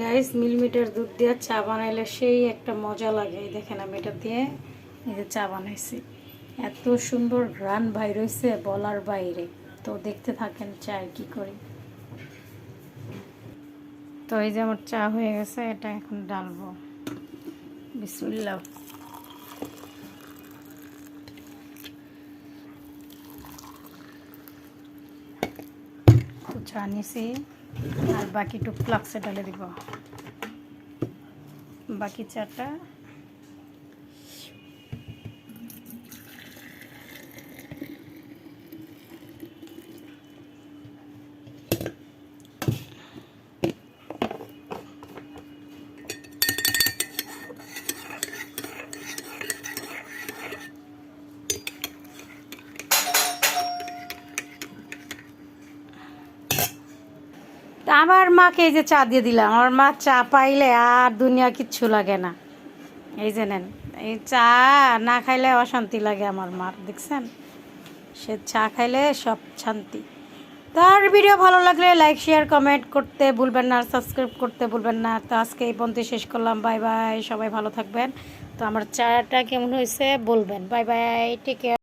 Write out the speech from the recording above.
Guys মিলমিটার দুধ দিয়ে চা বানাইলে সেই একটা মজা লাগে। দেখেন আমি এটা দিয়ে এই যে চা বানাইছি, এত সুন্দর ঘ্রাণ বাইর হইছে বলার বাইরে। তো দেখতে থাকেন চা কি করি। তো এই যে আমার চা হয়ে গেছে, এটা এখন ডালবো। বিসমিল্লাহ। তো চা নিছি আর বাকিটুক ফ্লাক্সে ঢালে দিব, বাকি চাটা। তা আমার মাকে এই যে চা দিয়ে দিলাম। আমার মা চা পাইলে আর দুনিয়া কিচ্ছু লাগে না। এই যে নেন, এই চা না খাইলে অশান্তি লাগে আমার মার, দেখছেন? সে চা খাইলে সব শান্তি। তার ভিডিও ভালো লাগলে লাইক শেয়ার কমেন্ট করতে ভুলবেন না, আর সাবস্ক্রাইব করতে ভুলবেন না। তো আজকে এই পর্যন্ত শেষ করলাম। বাই বাই, সবাই ভালো থাকবেন। তো আমার চাটা কেমন হয়েছে বলবেন। Bye bye, take care.